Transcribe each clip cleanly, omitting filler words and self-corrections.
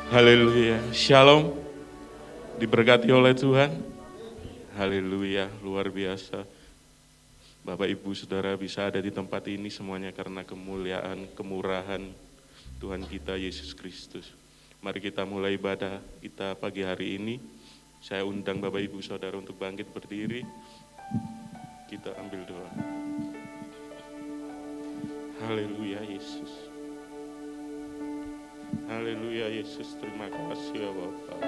Haleluya. Shalom. Diberkati oleh Tuhan. Haleluya. Luar biasa. Bapak, Ibu, Saudara bisa ada di tempat ini semuanya karena kemuliaan, kemurahan Tuhan kita Yesus Kristus. Mari kita mulai ibadah kita pagi hari ini. Saya undang Bapak, Ibu, Saudara untuk bangkit berdiri. Kita ambil doa. Haleluya Yesus. Haleluya Yesus, terima kasih ya Bapak.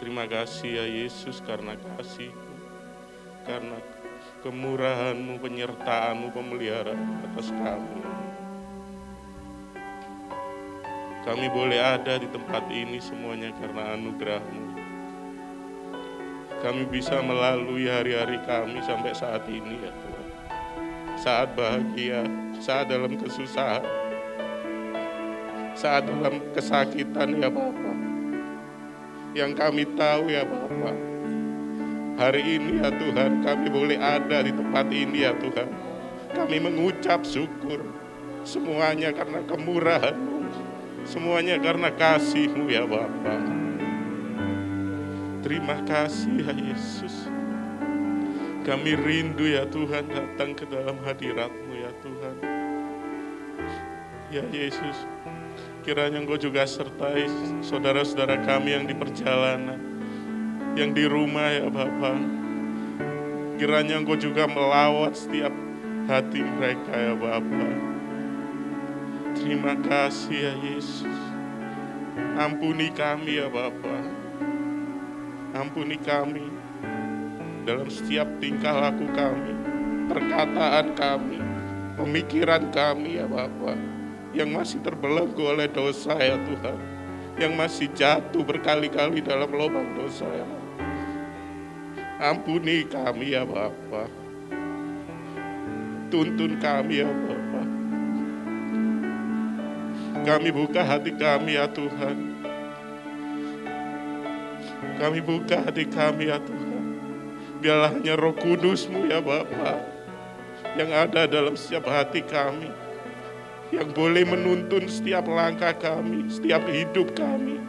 Terima kasih ya Yesus karena kasih-Mu, karena kemurahan-Mu, penyertaan-Mu, pemeliharaan atas kami. Kami boleh ada di tempat ini semuanya karena anugerah-Mu. Kami bisa melalui hari-hari kami sampai saat ini ya Tuhan. Saat bahagia, saat dalam kesusahan, saat dalam kesakitan ya Bapa. Yang kami tahu ya Bapa, hari ini ya Tuhan kami boleh ada di tempat ini ya Tuhan. Kami mengucap syukur, semuanya karena kemurahan-Mu, semuanya karena kasih-Mu ya Bapa. Terima kasih ya Yesus. Kami rindu ya Tuhan datang ke dalam hadirat-Mu ya Tuhan. Ya Yesus, kiranya Engkau juga sertai saudara-saudara kami yang di perjalanan, yang di rumah ya Bapa. Kiranya Engkau juga melawat setiap hati mereka ya Bapa. Terima kasih ya Yesus. Ampuni kami ya Bapa. Ampuni kami dalam setiap tingkah laku kami, perkataan kami, pemikiran kami ya Bapa, yang masih terbelenggu oleh dosa ya Tuhan, yang masih jatuh berkali-kali dalam lubang dosa ya Bapa. Ampuni kami ya Bapa. Tuntun kami ya Bapa. Kami buka hati kami ya Tuhan. Kami buka hati kami ya Tuhan. Biarlah hanya Roh Kudus-Mu ya Bapa yang ada dalam setiap hati kami, yang boleh menuntun setiap langkah kami, setiap hidup kami.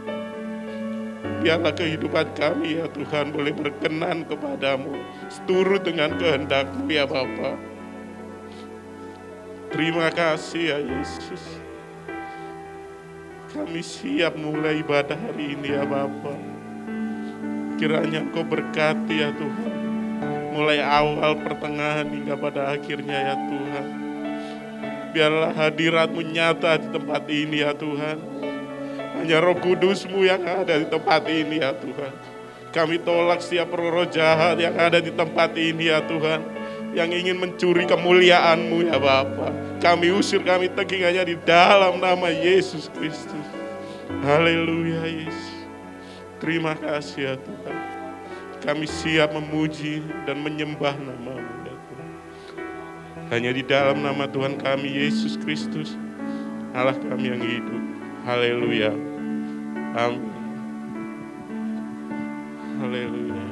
Biarlah kehidupan kami ya Tuhan boleh berkenan kepadamu, seturut dengan kehendak-Mu ya Bapa. Terima kasih ya Yesus. Kami siap mulai ibadah hari ini ya Bapa. Kiranya Engkau berkati ya Tuhan, mulai awal, pertengahan, hingga pada akhirnya ya Tuhan. Biarlah hadirat-Mu nyata di tempat ini ya Tuhan. Hanya Roh Kudus-Mu yang ada di tempat ini ya Tuhan. Kami tolak setiap roh jahat yang ada di tempat ini ya Tuhan, yang ingin mencuri kemuliaan-Mu ya Bapa. Kami usir, kami teging hanya di dalam nama Yesus Kristus. Haleluya Yesus. Terima kasih ya Tuhan. Kami siap memuji dan menyembah nama-Mu ya Tuhan. Hanya di dalam nama Tuhan kami Yesus Kristus, Allah kami yang hidup. Haleluya. Amin. Haleluya.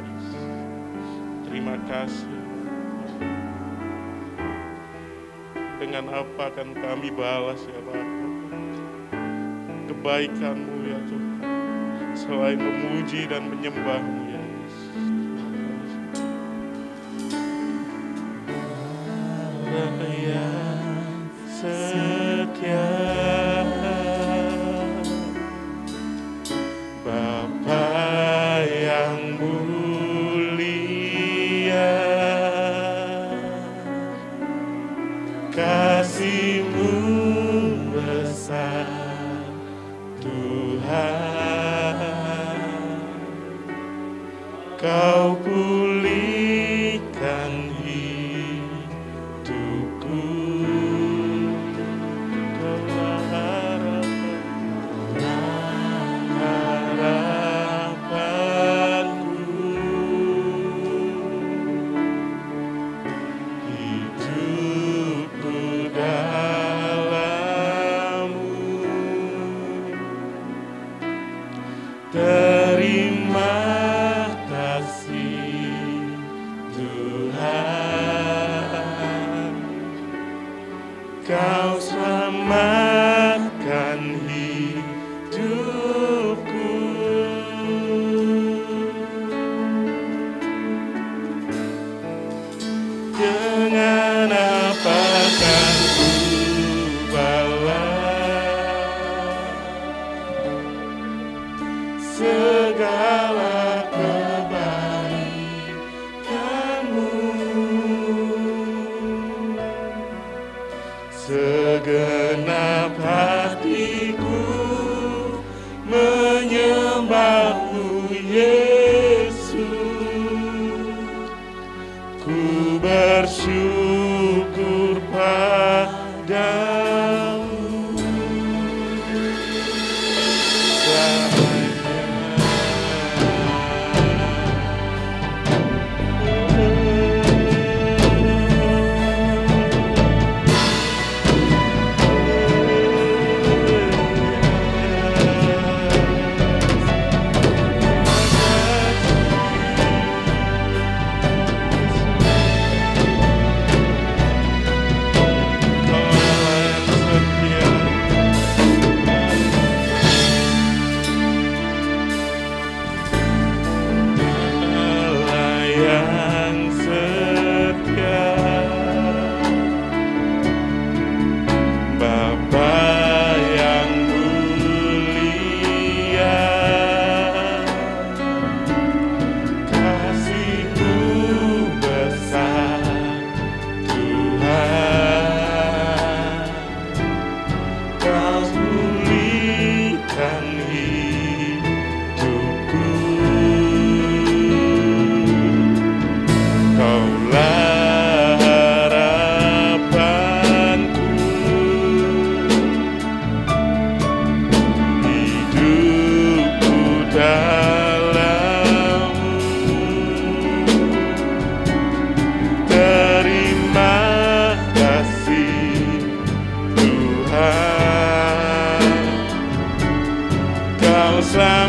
Terima kasih. Dengan apa akan kami balas ya Bapa kebaikan-Mu ya Tuhan, selain memuji dan menyembah-Mu ya Yesus. Allah yang setia, Bapa yang mulia, kasih-Mu besar Tuhan. Kau pulihkan hidupku, Kaulah harapanku, hidupku dalam-Mu. Terima kasih Tuhan, Kau selamatkan hidup. hidupku. Dengan apa kan ku balas segala kebaikanmu, segenap hatiku menyembahmu Yesus. Ku bersyukur padamu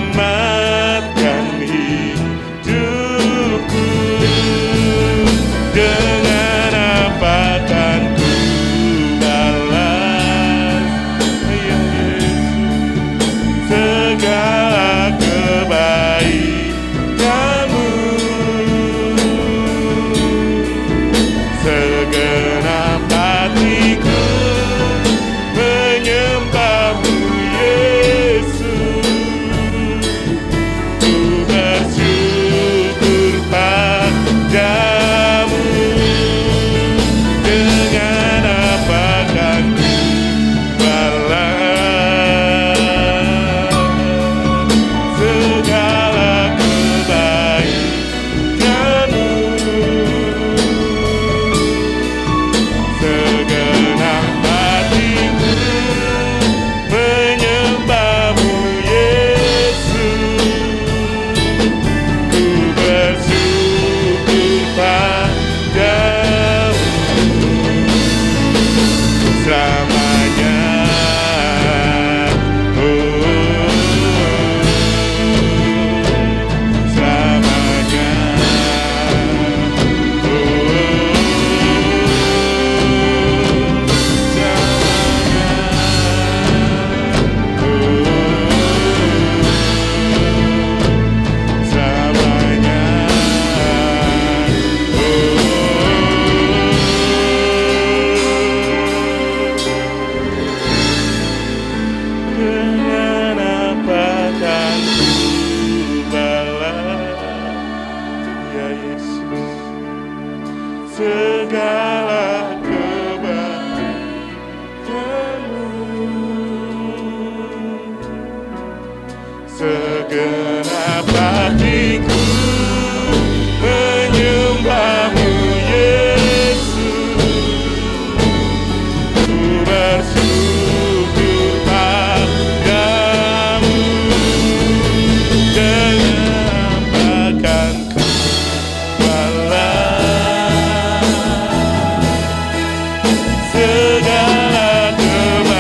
selamatkan hidupku. Dengan apa kan ku balas segala kebaikanmu, segenap hatiku menyembahmu Yesus. Ku bersyukur padamu. Dengan apa kan ku balas segala kebaikanmu, segenap hatiku menyembahmu Yesus. Ku bersyukur padamu selamanya. Selamanya. Selamanya. Dengan apa kan ku balas ya Yesus segala kebaikanmu, segenap hatiku menyembahmu Yesus. Ku bersyukur padamu. Dengan apa kan ku balas segala kebaikanmu,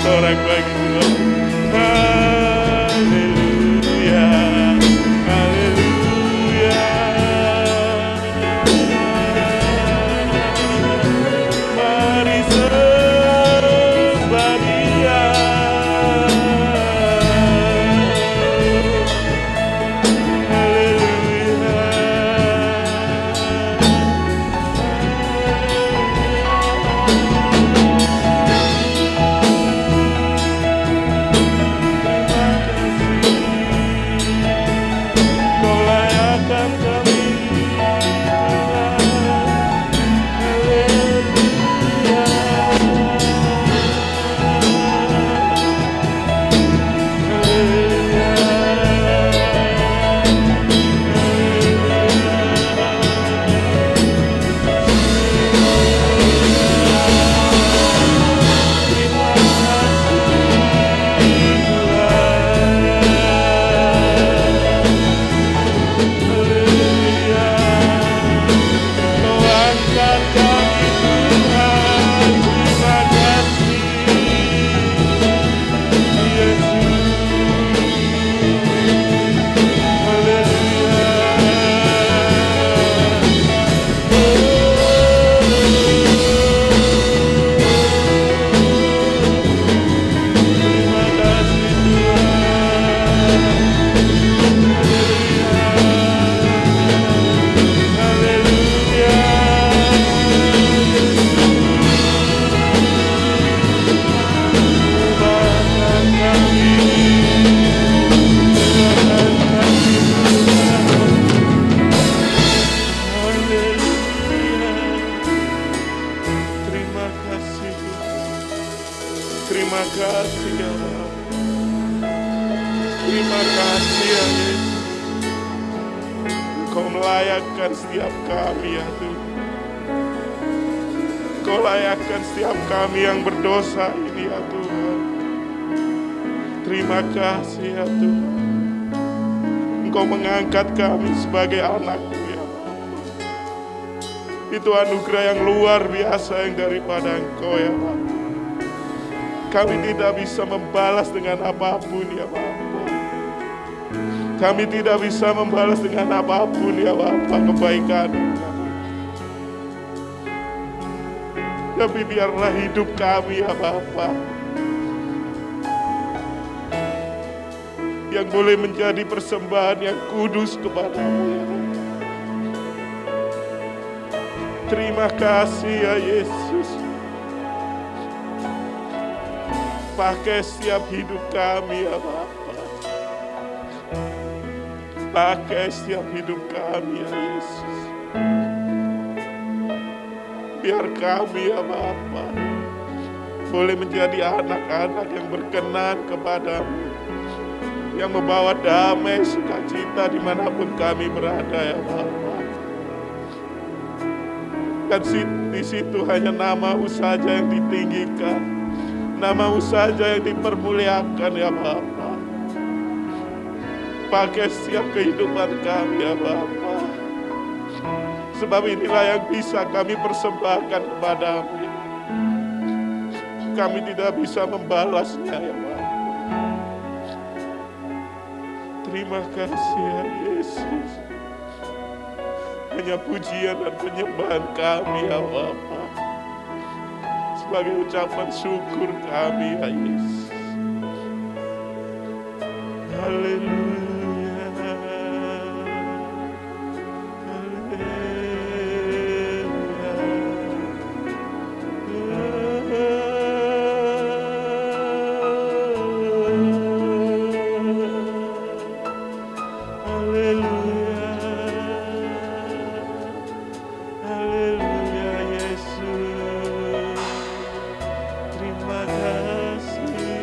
bersorak bagi Tuhan. Haleluya, haleluya. Mari sembah Dia. Terima kasih ya Allah. Terima kasih ya Yesus. Engkau melayakkan setiap kami ya Tuhan. Engkau layakkan setiap kami yang berdosa ini ya Tuhan. Terima kasih ya Tuhan. Engkau mengangkat kami sebagai anak-Mu ya Allah. Itu anugerah yang luar biasa yang daripada Engkau ya Allah. Kami tidak bisa membalas dengan apapun ya Bapa. Kami tidak bisa membalas dengan apapun ya Bapa kebaikan. Tapi biarlah hidup kami ya Bapa yang boleh menjadi persembahan yang kudus kepadamu ya Allah. Terima kasih ya Yesus. Pakai setiap hidup kami ya Bapa. Pakai setiap hidup kami ya Yesus. Biar kami ya Bapa boleh menjadi anak-anak yang berkenan kepadamu, yang membawa damai sukacita dimanapun kami berada ya Bapa. Dan di situ hanya nama-Mu saja yang ditinggikan, nama-Mu saja yang dipermuliakan ya Bapa. Pakai setiap kehidupan kami ya Bapa. Sebab inilah yang bisa kami persembahkan kepadamu. Kami tidak bisa membalasnya ya Bapa. Terima kasih ya Yesus. Hanya pujian dan penyembahan kami ya Bapa. Sebagai ucapan syukur kami ya Yesus. Haleluya. Haleluya Yesus. Terima kasih.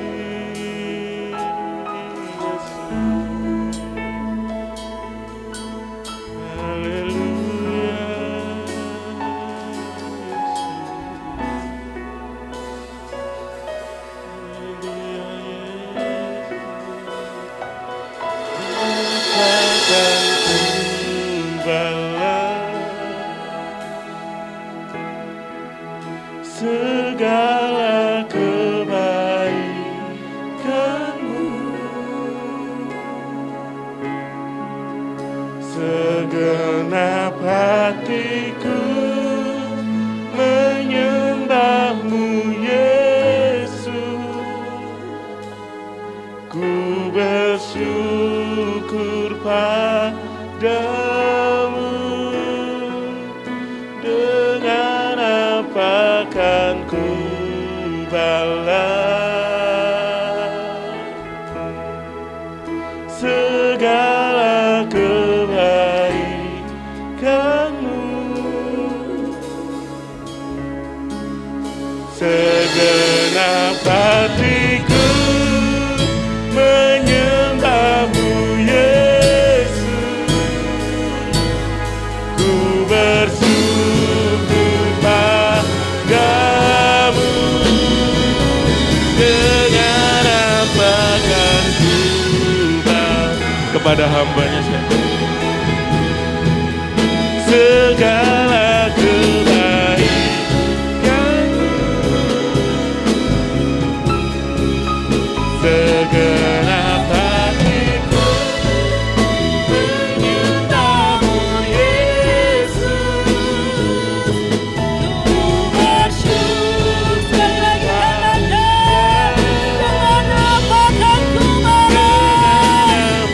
Segenap hatiku menyembahmu Yesus, ku bersyukur padamu. Dengan apa kan ku balas segala kebaikanmu. Segenap hatiku menyembahmu Yesus, ku bersyukur padamu. Dengan apa kan ku balas kepada hambanya segala kebaikanmu. Segenap hatiku menyembahmu Yesus, ku bersyukur. Sekali lagi Anda, dengan apa kan ku balas,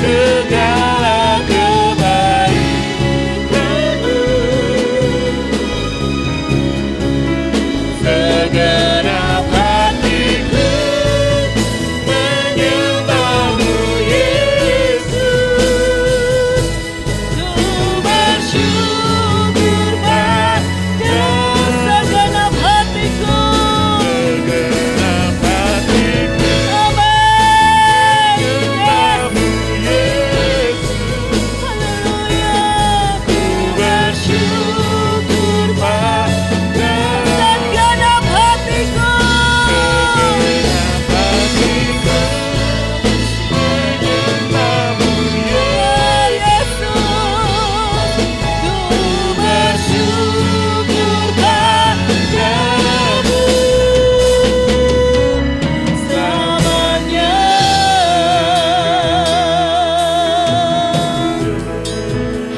segala kebaikanmu. Segenap hatiku menyembahmu Yesus, ku bersyukur padamu. Segenap hatiku, segenap hatiku, menyembahmu Yesus. Haleluya, ku bersyukur padamu. Segenap hatiku, menyembahmu Yesus, ku bersyukur padamu selamanya.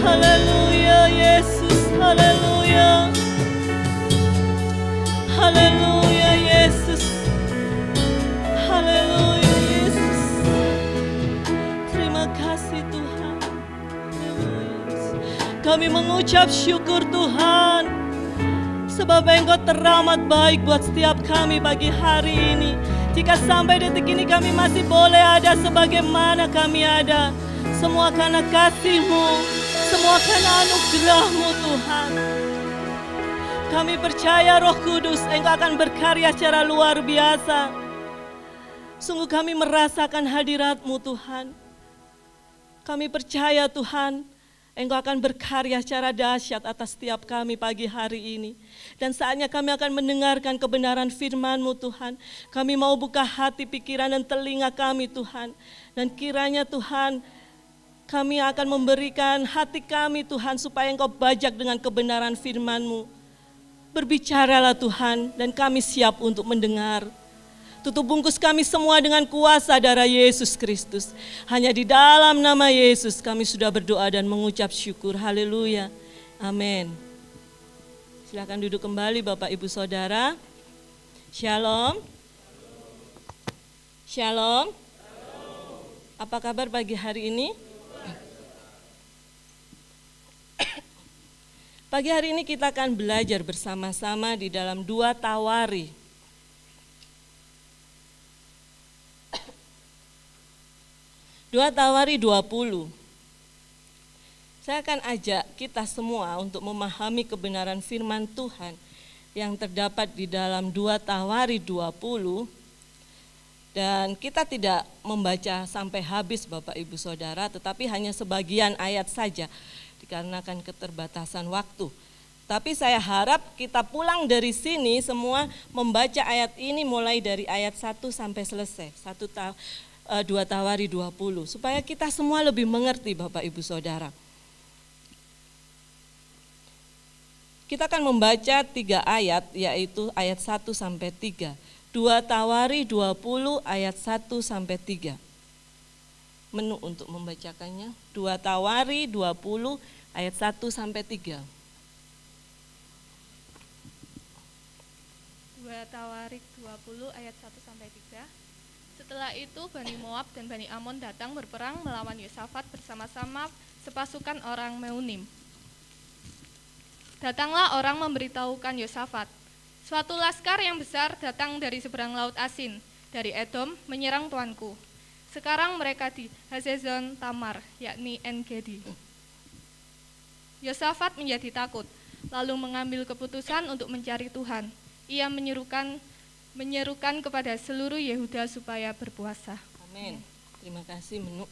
Haleluya Yesus, haleluya. Haleluya Yesus, haleluya Yesus. Terima kasih Tuhan. Haleluya Yesus. Kami mengucap syukur Tuhan, sebab Engkau teramat baik buat setiap kami pagi hari ini. Jika sampai detik ini kami masih boleh ada sebagaimana kami ada, semua karena kasih-Mu, semua karena anugerah-Mu Tuhan. Kami percaya Roh Kudus Engkau akan berkarya secara luar biasa. Sungguh kami merasakan hadirat-Mu Tuhan. Kami percaya Tuhan, Engkau akan berkarya secara dahsyat atas setiap kami pagi hari ini. Dan saatnya kami akan mendengarkan kebenaran firman-Mu Tuhan. Kami mau buka hati, pikiran, dan telinga kami Tuhan. Dan kiranya Tuhan, kami akan memberikan hati kami Tuhan, supaya Engkau bajak dengan kebenaran firman-Mu. Berbicaralah Tuhan, dan kami siap untuk mendengar. Tutup bungkus kami semua dengan kuasa darah Yesus Kristus. Hanya di dalam nama Yesus kami sudah berdoa dan mengucap syukur. Haleluya. Amin. Silakan duduk kembali Bapak Ibu Saudara. Shalom. Shalom. Apa kabar pagi hari ini? Pagi hari ini kita akan belajar bersama-sama di dalam 2 Tawari. 2 Tawari 20. Saya akan ajak kita semua untuk memahami kebenaran firman Tuhan yang terdapat di dalam 2 Tawari 20. Dan kita tidak membaca sampai habis Bapak Ibu Saudara, tetapi hanya sebagian ayat saja, dikarenakan keterbatasan waktu. Tapi saya harap kita pulang dari sini semua membaca ayat ini mulai dari ayat 1 sampai selesai. 2 Tawari 20. Supaya kita semua lebih mengerti Bapak Ibu Saudara. Kita akan membaca 3 ayat, yaitu ayat 1 sampai 3. 2 Tawari 20 ayat 1 sampai 3. Menu untuk membacakannya 2 Tawari 20 ayat 1 sampai 3. 2 Tawarik 20 ayat 1 sampai 3. Setelah itu Bani Moab dan Bani Amon datang berperang melawan Yosafat bersama-sama sepasukan orang Meunim. Datanglah orang memberitahukan Yosafat, suatu laskar yang besar datang dari seberang laut Asin, dari Edom, menyerang tuanku. Sekarang mereka di Hazezon Tamar, yakni En-Gedi. Yosafat menjadi takut, lalu mengambil keputusan untuk mencari Tuhan. Ia menyerukan kepada seluruh Yehuda supaya berpuasa. Amin. Terima kasih Menu.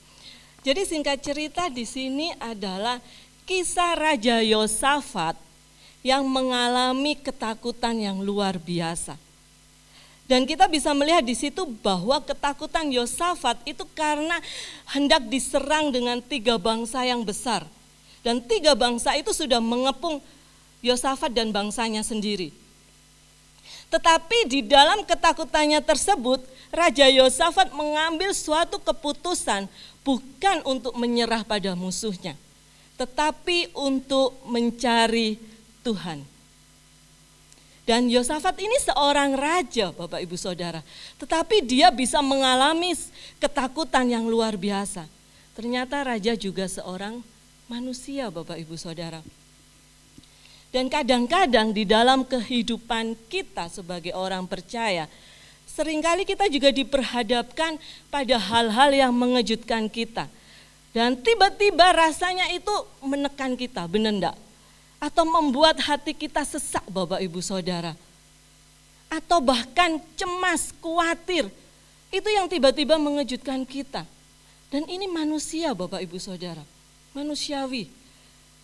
Jadi singkat cerita di sini adalah kisah Raja Yosafat yang mengalami ketakutan yang luar biasa. Dan kita bisa melihat di situ bahwa ketakutan Yosafat itu karena hendak diserang dengan 3 bangsa yang besar. Dan 3 bangsa itu sudah mengepung Yosafat dan bangsanya sendiri. Tetapi di dalam ketakutannya tersebut, Raja Yosafat mengambil suatu keputusan bukan untuk menyerah pada musuhnya, tetapi untuk mencari Tuhan. Dan Yosafat ini seorang raja, Bapak Ibu Saudara, tetapi dia bisa mengalami ketakutan yang luar biasa. Ternyata raja juga seorang manusia, Bapak Ibu Saudara. Dan kadang-kadang di dalam kehidupan kita sebagai orang percaya, seringkali kita juga diperhadapkan pada hal-hal yang mengejutkan kita. Dan tiba-tiba rasanya itu menekan kita, benar enggak? Atau membuat hati kita sesak, Bapak Ibu Saudara. Atau bahkan cemas, khawatir. Itu yang tiba-tiba mengejutkan kita. Dan ini manusia, Bapak Ibu Saudara, manusiawi.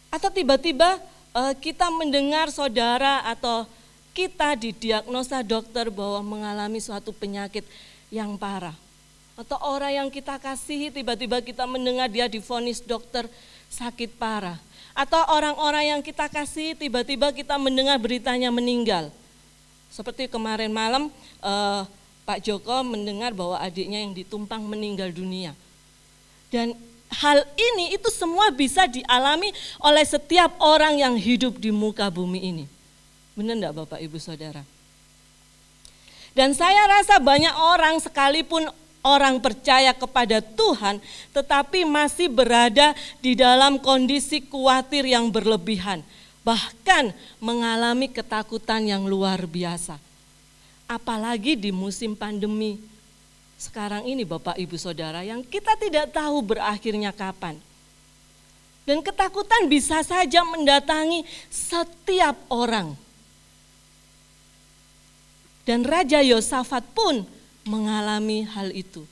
Atau tiba-tiba kita mendengar saudara atau kita didiagnosa dokter bahwa mengalami suatu penyakit yang parah. Atau orang yang kita kasihi tiba-tiba kita mendengar dia divonis dokter sakit parah. Atau orang-orang yang kita kasihi tiba-tiba kita mendengar beritanya meninggal. Seperti kemarin malam Pak Joko mendengar bahwa adiknya yang ditumpang meninggal dunia. Dan hal ini itu semua bisa dialami oleh setiap orang yang hidup di muka bumi ini. Benar enggak Bapak Ibu Saudara? Dan saya rasa banyak orang sekalipun orang percaya kepada Tuhan tetapi masih berada di dalam kondisi khawatir yang berlebihan. Bahkan mengalami ketakutan yang luar biasa. Apalagi di musim pandemi sekarang ini Bapak Ibu Saudara yang kita tidak tahu berakhirnya kapan. Dan ketakutan bisa saja mendatangi setiap orang. Dan Raja Yosafat pun mengalami hal itu.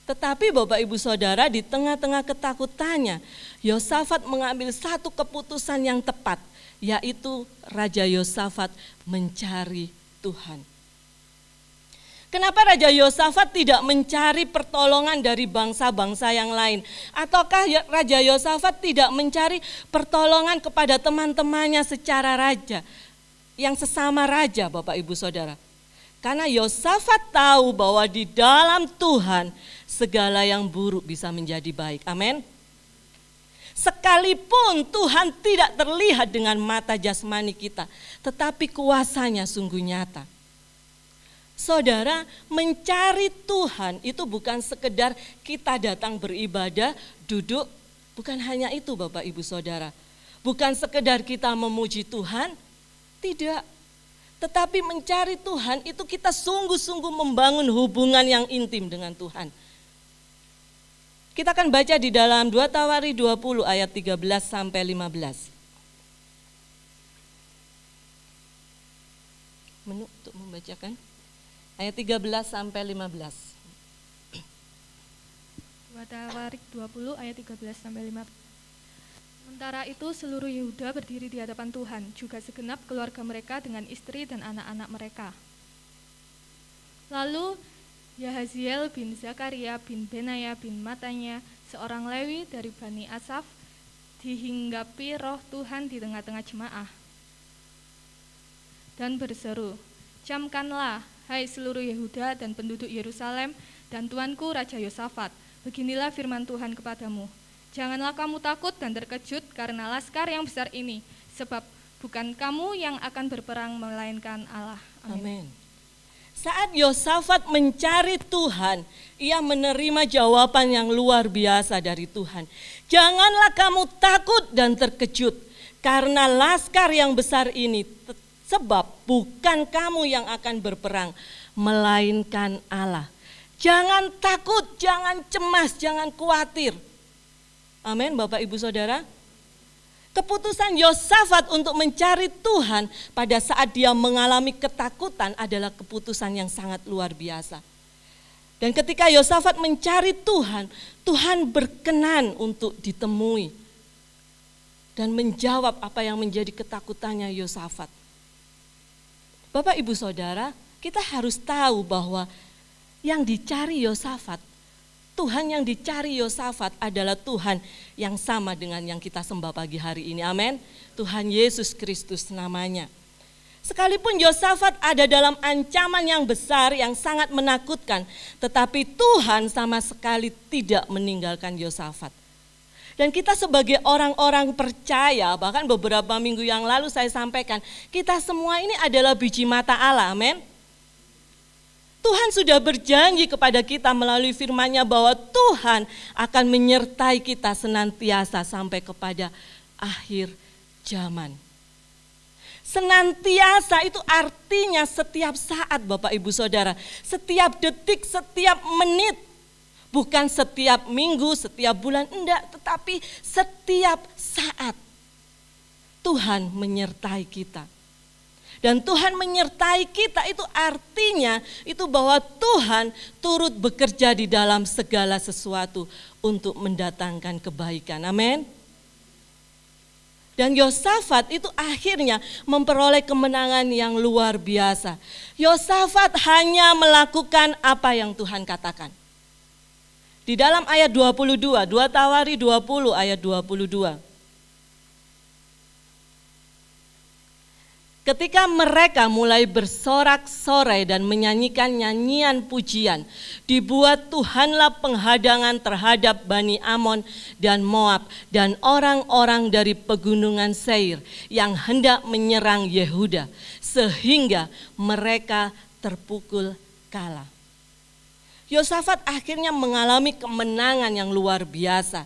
Tetapi Bapak Ibu Saudara di tengah-tengah ketakutannya, Yosafat mengambil satu keputusan yang tepat, yaitu Raja Yosafat mencari Tuhan. Kenapa Raja Yosafat tidak mencari pertolongan dari bangsa-bangsa yang lain? Ataukah Raja Yosafat tidak mencari pertolongan kepada teman-temannya secara raja, yang sesama raja Bapak Ibu Saudara? Karena Yosafat tahu bahwa di dalam Tuhan segala yang buruk bisa menjadi baik. Amin. Sekalipun Tuhan tidak terlihat dengan mata jasmani kita, tetapi kuasanya sungguh nyata. Saudara, mencari Tuhan itu bukan sekedar kita datang beribadah, duduk, bukan hanya itu Bapak Ibu Saudara. Bukan sekedar kita memuji Tuhan, tidak. Tetapi mencari Tuhan itu kita sungguh-sungguh membangun hubungan yang intim dengan Tuhan. Kita akan baca di dalam 2 Tawari 20 ayat 13 sampai 15. Menu untuk membacakan. Ayat 13 sampai 15. 2 Tawarik 20 ayat 13 sampai 15. Sementara itu seluruh Yehuda berdiri di hadapan Tuhan, juga segenap keluarga mereka dengan istri dan anak-anak mereka. Lalu Yahaziel bin Zakaria bin Benaya bin Matanya, seorang Lewi dari Bani Asaf, dihinggapi roh Tuhan di tengah-tengah jemaah dan berseru, "Camkanlah, hai seluruh Yehuda dan penduduk Yerusalem, dan Tuanku Raja Yosafat, beginilah firman Tuhan kepadamu. Janganlah kamu takut dan terkejut karena laskar yang besar ini, sebab bukan kamu yang akan berperang, melainkan Allah. Amin. Saat Yosafat mencari Tuhan, ia menerima jawaban yang luar biasa dari Tuhan. Janganlah kamu takut dan terkejut karena laskar yang besar ini, sebab bukan kamu yang akan berperang, melainkan Allah. Jangan takut, jangan cemas, jangan khawatir. Amin, Bapak Ibu Saudara. Keputusan Yosafat untuk mencari Tuhan pada saat dia mengalami ketakutan adalah keputusan yang sangat luar biasa. Dan ketika Yosafat mencari Tuhan, Tuhan berkenan untuk ditemui dan menjawab apa yang menjadi ketakutannya Yosafat. Bapak Ibu Saudara, kita harus tahu bahwa yang dicari Yosafat, Tuhan yang dicari Yosafat adalah Tuhan yang sama dengan yang kita sembah pagi hari ini. Amin. Tuhan Yesus Kristus namanya. Sekalipun Yosafat ada dalam ancaman yang besar yang sangat menakutkan, tetapi Tuhan sama sekali tidak meninggalkan Yosafat. Dan kita sebagai orang-orang percaya, bahkan beberapa minggu yang lalu saya sampaikan, kita semua ini adalah biji mata Allah. Amin. Tuhan sudah berjanji kepada kita melalui firman-Nya bahwa Tuhan akan menyertai kita senantiasa sampai kepada akhir zaman. Senantiasa itu artinya setiap saat Bapak Ibu Saudara, setiap detik, setiap menit. Bukan setiap minggu, setiap bulan, enggak, tetapi setiap saat Tuhan menyertai kita. Dan Tuhan menyertai kita itu artinya itu bahwa Tuhan turut bekerja di dalam segala sesuatu untuk mendatangkan kebaikan. Amin. Dan Yosafat itu akhirnya memperoleh kemenangan yang luar biasa. Yosafat hanya melakukan apa yang Tuhan katakan. Di dalam ayat 22, 2 Tawari 20 ayat 22. Ketika mereka mulai bersorak-sorai dan menyanyikan nyanyian pujian, dibuat Tuhanlah penghadangan terhadap Bani Amon dan Moab dan orang-orang dari pegunungan Seir yang hendak menyerang Yehuda, sehingga mereka terpukul kalah. Yosafat akhirnya mengalami kemenangan yang luar biasa.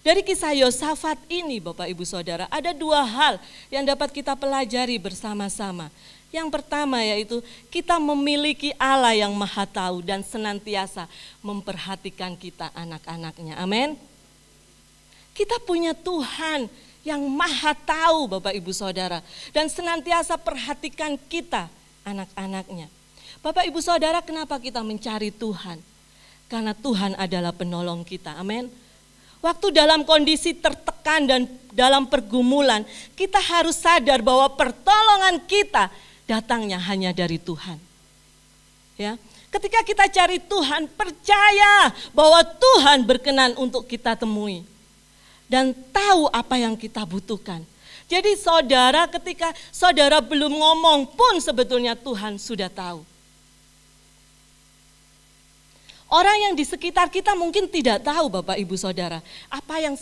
Dari kisah Yosafat ini Bapak Ibu Saudara, ada dua hal yang dapat kita pelajari bersama-sama. Yang pertama yaitu kita memiliki Allah yang maha tahu dan senantiasa memperhatikan kita anak-anaknya. Amin. Kita punya Tuhan yang maha tahu Bapak Ibu Saudara dan senantiasa perhatikan kita anak-anaknya. Bapak Ibu Saudara, kenapa kita mencari Tuhan? Karena Tuhan adalah penolong kita. Amin. Waktu dalam kondisi tertekan dan dalam pergumulan, kita harus sadar bahwa pertolongan kita datangnya hanya dari Tuhan. Ya, ketika kita cari Tuhan, percaya bahwa Tuhan berkenan untuk kita temui dan tahu apa yang kita butuhkan. Jadi saudara, ketika saudara belum ngomong pun sebetulnya Tuhan sudah tahu. Orang yang di sekitar kita mungkin tidak tahu Bapak Ibu Saudara, apa yang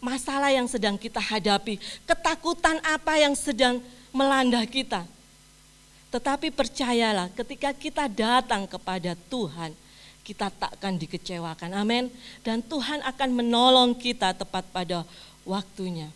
masalah yang sedang kita hadapi, ketakutan apa yang sedang melanda kita. Tetapi percayalah, ketika kita datang kepada Tuhan, kita takkan dikecewakan. Amin. Dan Tuhan akan menolong kita tepat pada waktunya.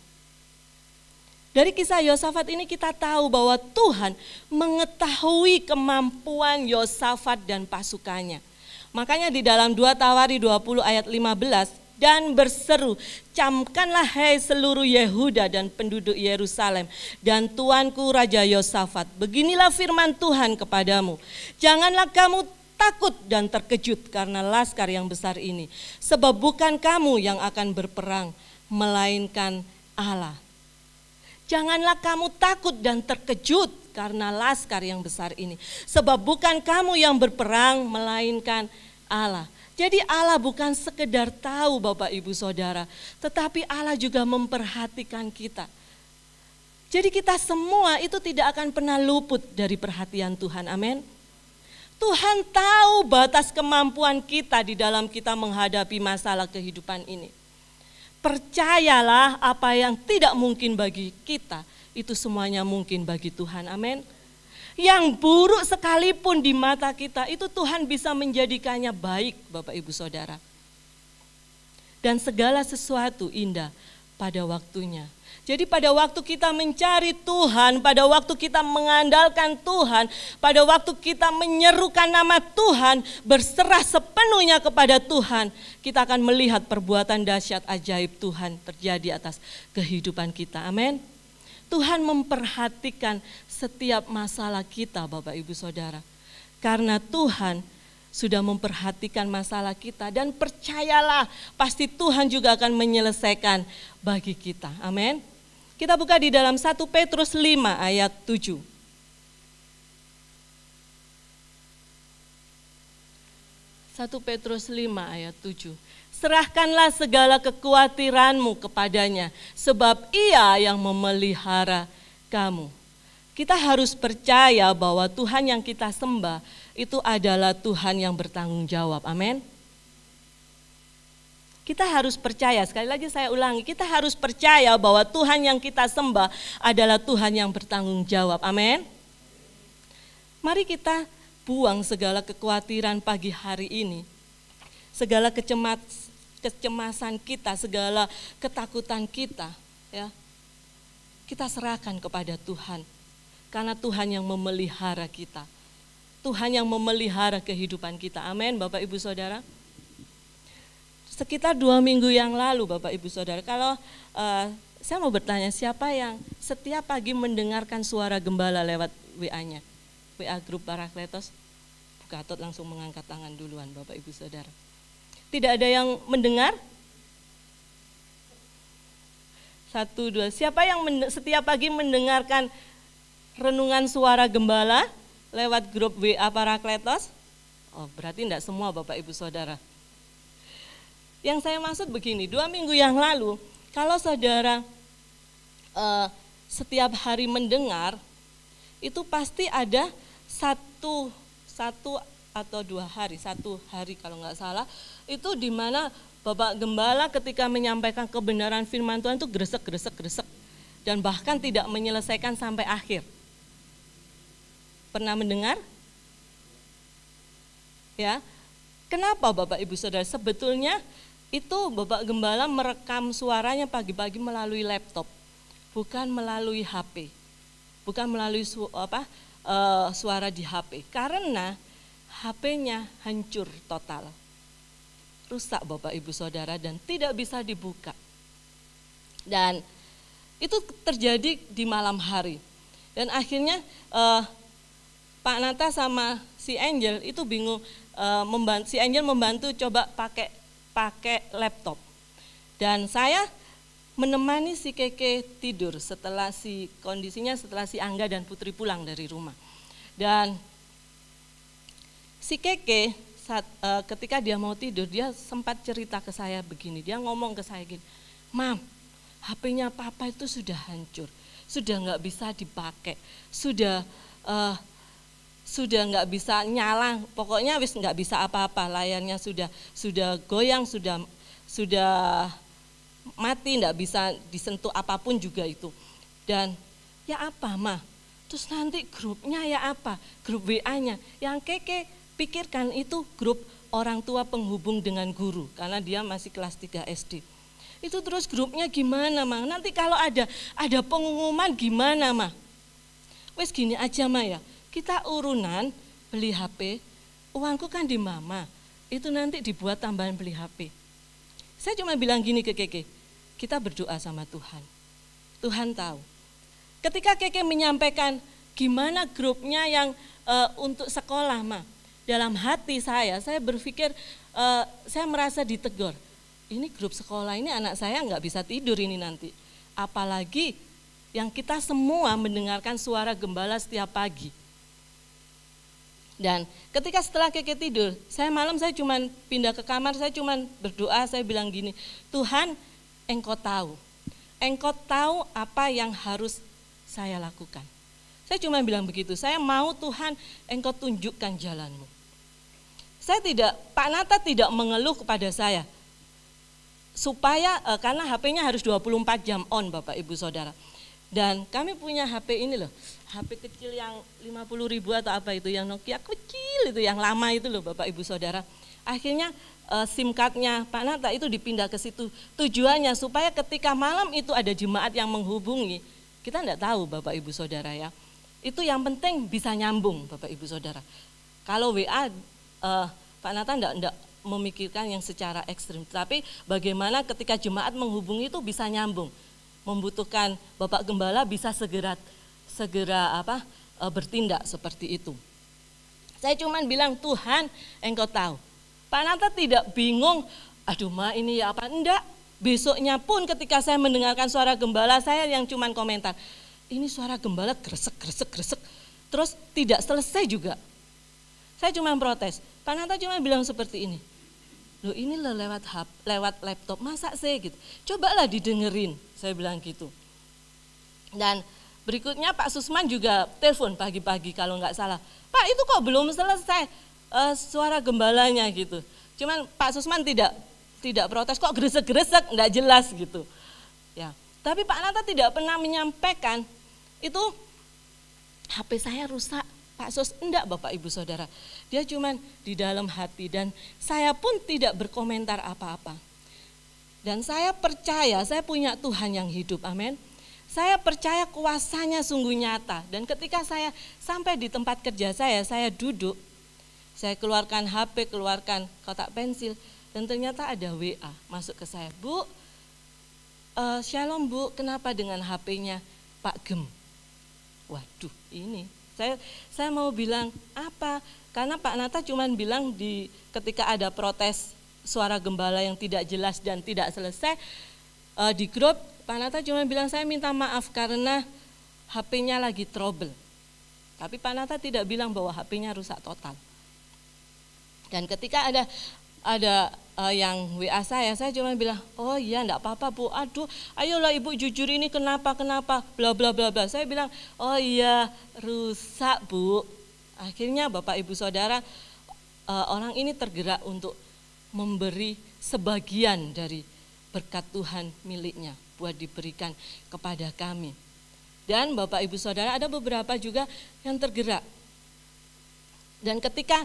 Dari kisah Yosafat ini kita tahu bahwa Tuhan mengetahui kemampuan Yosafat dan pasukannya. Makanya di dalam 2 Tawari 20 ayat 15, dan berseru, camkanlah hai seluruh Yehuda dan penduduk Yerusalem dan tuanku Raja Yosafat, beginilah firman Tuhan kepadamu, janganlah kamu takut dan terkejut karena laskar yang besar ini, sebab bukan kamu yang akan berperang, melainkan Allah. Janganlah kamu takut dan terkejut karena laskar yang besar ini. Sebab bukan kamu yang berperang, melainkan Allah. Jadi Allah bukan sekedar tahu Bapak Ibu Saudara, tetapi Allah juga memperhatikan kita. Jadi kita semua itu tidak akan pernah luput dari perhatian Tuhan, amin. Tuhan tahu batas kemampuan kita di dalam kita menghadapi masalah kehidupan ini. Percayalah, apa yang tidak mungkin bagi kita, itu semuanya mungkin bagi Tuhan. Amin. Yang buruk sekalipun di mata kita, itu Tuhan bisa menjadikannya baik, Bapak Ibu Saudara. Dan segala sesuatu indah pada waktunya. Jadi pada waktu kita mencari Tuhan, pada waktu kita mengandalkan Tuhan, pada waktu kita menyerukan nama Tuhan, berserah sepenuhnya kepada Tuhan, kita akan melihat perbuatan dahsyat ajaib Tuhan terjadi atas kehidupan kita. Amin. Tuhan memperhatikan setiap masalah kita, Bapak Ibu Saudara. Karena Tuhan sudah memperhatikan masalah kita, dan percayalah, pasti Tuhan juga akan menyelesaikan bagi kita. Amin. Kita buka di dalam 1 Petrus 5 ayat 7. 1 Petrus 5 ayat 7. Serahkanlah segala kekhawatiranmu kepadanya, sebab Ia yang memelihara kamu. Kita harus percaya bahwa Tuhan yang kita sembah itu adalah Tuhan yang bertanggung jawab. Amin. Kita harus percaya, sekali lagi saya ulangi, kita harus percaya bahwa Tuhan yang kita sembah adalah Tuhan yang bertanggung jawab. Amin. Mari kita buang segala kekhawatiran pagi hari ini. Segala kecemasan kita, segala ketakutan kita, ya. Kita serahkan kepada Tuhan. Karena Tuhan yang memelihara kita. Tuhan yang memelihara kehidupan kita. Amin, Bapak Ibu Saudara. Sekitar 2 minggu yang lalu, Bapak Ibu Saudara, kalau saya mau bertanya, siapa yang setiap pagi mendengarkan suara gembala lewat WA-nya? WA grup Parakletos? Bu Gatot langsung mengangkat tangan duluan, Bapak Ibu Saudara. Tidak ada yang mendengar? 1, 2, siapa yang setiap pagi mendengarkan renungan suara gembala lewat grup WA Parakletos? Oh, berarti tidak semua, Bapak Ibu Saudara. Yang saya maksud begini, 2 minggu yang lalu, kalau saudara setiap hari mendengar, itu pasti ada satu atau 2 hari, 1 hari kalau nggak salah, itu di mana Bapak Gembala ketika menyampaikan kebenaran firman Tuhan itu gresek, dan bahkan tidak menyelesaikan sampai akhir. Pernah mendengar? Ya, kenapa Bapak Ibu Saudara? Sebetulnya itu Bapak Gembala merekam suaranya pagi-pagi melalui laptop, bukan melalui HP, bukan melalui suara di HP, karena HP-nya hancur total, rusak Bapak Ibu Saudara, dan tidak bisa dibuka. Dan itu terjadi di malam hari, dan akhirnya Pak Nata sama si Angel itu bingung, si Angel membantu coba pakai laptop, dan saya menemani si Keke tidur setelah si Angga dan Putri pulang dari rumah. Dan si Keke ketika dia mau tidur, dia sempat cerita ke saya begini, dia ngomong ke saya gini, "Mam, HP-nya Papa itu sudah hancur, sudah nggak bisa dipakai, sudah nggak bisa nyala, pokoknya wis nggak bisa apa-apa, layarnya sudah goyang, sudah mati, nggak bisa disentuh apapun juga itu." Dan ya apa mah, terus nanti grupnya ya apa, grup WA-nya, yang Keke pikirkan itu grup orang tua penghubung dengan guru, karena dia masih kelas 3 SD. Itu terus grupnya gimana mah, nanti kalau ada pengumuman gimana mah. Wes gini aja mah ya, kita urunan beli HP, uangku kan di mama, itu nanti dibuat tambahan beli HP. Saya cuma bilang gini ke Keke, kita berdoa sama Tuhan, Tuhan tahu. Ketika Keke menyampaikan gimana grupnya yang untuk sekolah mah, dalam hati saya berpikir, saya merasa ditegur, ini grup sekolah ini anak saya nggak bisa tidur ini nanti, apalagi yang kita semua mendengarkan suara gembala setiap pagi. Dan ketika setelah Keke tidur, saya cuma pindah ke kamar, saya cuma berdoa, saya bilang gini, Tuhan, Engkau tahu apa yang harus saya lakukan. Saya cuma bilang begitu, saya mau Tuhan Engkau tunjukkan jalanmu. Pak Nata tidak mengeluh kepada saya, supaya karena HP-nya harus 24 jam on Bapak Ibu Saudara. Dan kami punya HP ini loh, HP kecil yang 50.000 atau apa itu, yang Nokia kecil itu, yang lama itu loh Bapak Ibu Saudara. Akhirnya SIM card-nya Pak Nata itu dipindah ke situ. Tujuannya supaya ketika malam itu ada jemaat yang menghubungi, kita enggak tahu Bapak Ibu Saudara ya. Itu yang penting bisa nyambung Bapak Ibu Saudara. Kalau WA Pak Nata enggak memikirkan yang secara ekstrim, tapi bagaimana ketika jemaat menghubungi itu bisa nyambung. Membutuhkan Bapak Gembala bisa segera bertindak seperti itu. Saya cuma bilang, Tuhan Engkau tahu. Pak Nata tidak bingung, aduh Ma ini ya apa, enggak. Besoknya pun ketika saya mendengarkan suara gembala, saya yang cuma komentar, ini suara gembala gresek. Terus tidak selesai juga. Saya cuma protes, Pak Nata cuma bilang seperti ini, loh ini loh lewat laptop, masa sih gitu, cobalah didengerin, saya bilang gitu. Dan berikutnya Pak Susman juga telepon pagi-pagi kalau nggak salah, Pak itu kok belum selesai suara gembalanya gitu. Cuman Pak Susman tidak protes, kok gresek-gresek, nggak jelas gitu. Ya, tapi Pak Nata tidak pernah menyampaikan itu HP saya rusak. Pak Sos, enggak Bapak Ibu Saudara, dia cuman di dalam hati dan saya pun tidak berkomentar apa-apa. Dan saya percaya saya punya Tuhan yang hidup, amin. Saya percaya kuasanya sungguh nyata dan ketika saya sampai di tempat kerja saya duduk, saya keluarkan HP, keluarkan kotak pensil dan ternyata ada WA masuk ke saya, Bu, Shalom Bu, kenapa dengan HP-nya Pak Gem? Waduh ini. Saya mau bilang apa? Karena Pak Nata cuma bilang ketika ada protes suara gembala yang tidak jelas dan tidak selesai di grup, Pak Nata cuma bilang saya minta maaf karena HP-nya lagi trouble. Tapi Pak Nata tidak bilang bahwa HP-nya rusak total. Dan ketika ada yang WA saya cuma bilang, oh iya enggak apa-apa Bu, aduh ayolah Ibu jujur ini kenapa, bla bla bla bla. Saya bilang, oh iya rusak Bu. Akhirnya Bapak Ibu Saudara, orang ini tergerak untuk memberi sebagian dari berkat Tuhan miliknya buat diberikan kepada kami. Dan Bapak Ibu Saudara ada beberapa juga yang tergerak. Dan ketika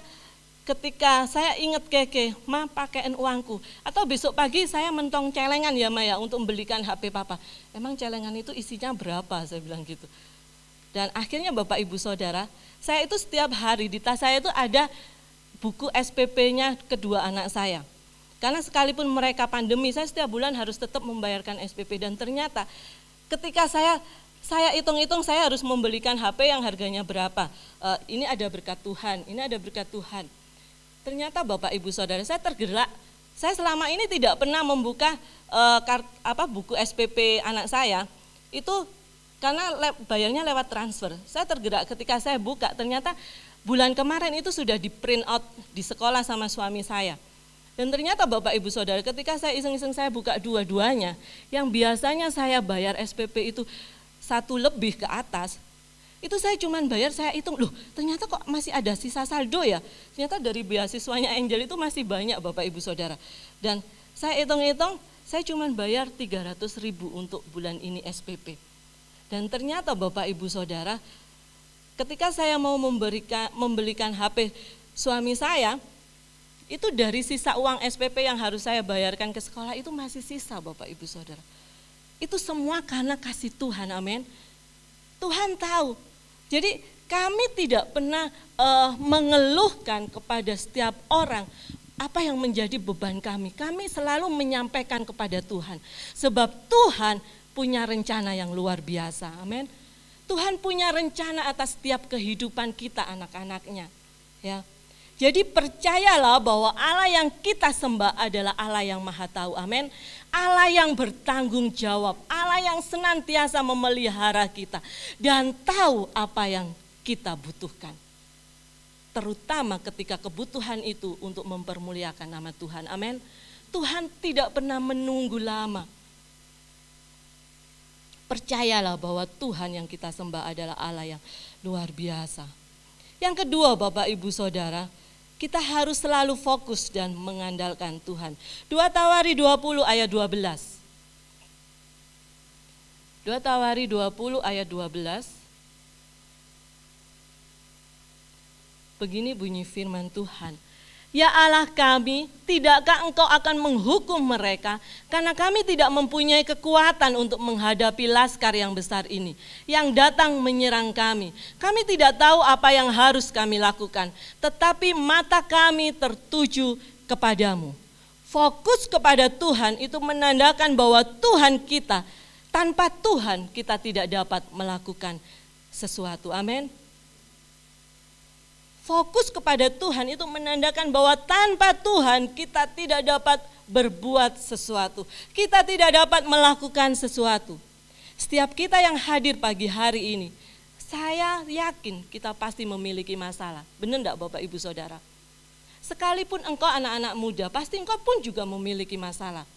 saya ingat Keke, Ma pakaiin uangku. Atau besok pagi saya mentong celengan ya Ma ya untuk membelikan HP Papa. Emang celengan itu isinya berapa? Saya bilang gitu. Dan akhirnya Bapak Ibu Saudara, saya itu setiap hari di tas saya itu ada buku SPP-nya kedua anak saya. Karena sekalipun mereka pandemi, saya setiap bulan harus tetap membayarkan SPP. Dan ternyata ketika saya hitung-hitung saya harus membelikan HP yang harganya berapa. Ini ada berkat Tuhan, ini ada berkat Tuhan. Ternyata Bapak Ibu Saudara saya tergerak. Saya selama ini tidak pernah membuka buku SPP anak saya. Itu karena bayarnya lewat transfer. Saya tergerak ketika saya buka, ternyata bulan kemarin itu sudah di print out di sekolah sama suami saya. Dan ternyata Bapak Ibu Saudara ketika saya iseng-iseng saya buka dua-duanya, yang biasanya saya bayar SPP itu 1 lebih ke atas, itu saya cuma bayar, saya hitung, loh ternyata kok masih ada sisa saldo ya. Ternyata dari beasiswanya Angel itu masih banyak Bapak Ibu Saudara. Dan saya hitung-hitung, saya cuma bayar 300.000 untuk bulan ini SPP. Dan ternyata Bapak Ibu Saudara, ketika saya mau membelikan HP suami saya, itu dari sisa uang SPP yang harus saya bayarkan ke sekolah itu masih sisa Bapak Ibu Saudara. Itu semua karena kasih Tuhan, amin. Tuhan tahu. Jadi kami tidak pernah mengeluhkan kepada setiap orang apa yang menjadi beban kami. Kami selalu menyampaikan kepada Tuhan. Sebab Tuhan punya rencana yang luar biasa. Amin. Tuhan punya rencana atas setiap kehidupan kita anak-anaknya. Ya. Jadi percayalah bahwa Allah yang kita sembah adalah Allah yang Maha Tahu. Amin. Allah yang bertanggung jawab, Allah yang senantiasa memelihara kita dan tahu apa yang kita butuhkan. Terutama ketika kebutuhan itu untuk mempermuliakan nama Tuhan. Amin. Tuhan tidak pernah menunggu lama. Percayalah bahwa Tuhan yang kita sembah adalah Allah yang luar biasa. Yang kedua, Bapak Ibu Saudara, kita harus selalu fokus dan mengandalkan Tuhan. 2 Tawari 20 ayat 12. 2 Tawari 20 ayat 12. Begini bunyi firman Tuhan. Ya Allah kami, tidakkah Engkau akan menghukum mereka, karena kami tidak mempunyai kekuatan untuk menghadapi laskar yang besar ini, yang datang menyerang kami. Kami tidak tahu apa yang harus kami lakukan, tetapi mata kami tertuju kepadamu. Fokus kepada Tuhan itu menandakan bahwa Tuhan kita, tanpa Tuhan kita tidak dapat melakukan sesuatu. Amin. Fokus kepada Tuhan itu menandakan bahwa tanpa Tuhan kita tidak dapat berbuat sesuatu. Kita tidak dapat melakukan sesuatu. Setiap kita yang hadir pagi hari ini, saya yakin kita pasti memiliki masalah. Benar enggak Bapak Ibu Saudara? Sekalipun engkau anak-anak muda, pasti engkau pun juga memiliki masalah.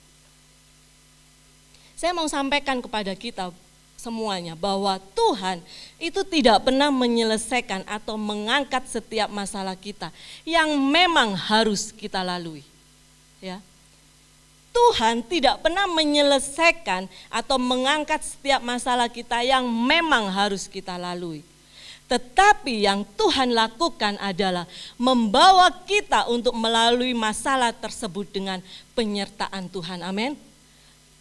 Saya mau sampaikan kepada kita semuanya bahwa Tuhan itu tidak pernah menyelesaikan atau mengangkat setiap masalah kita yang memang harus kita lalui. Ya. Tuhan tidak pernah menyelesaikan atau mengangkat setiap masalah kita yang memang harus kita lalui. Tetapi yang Tuhan lakukan adalah membawa kita untuk melalui masalah tersebut dengan penyertaan Tuhan. Amin.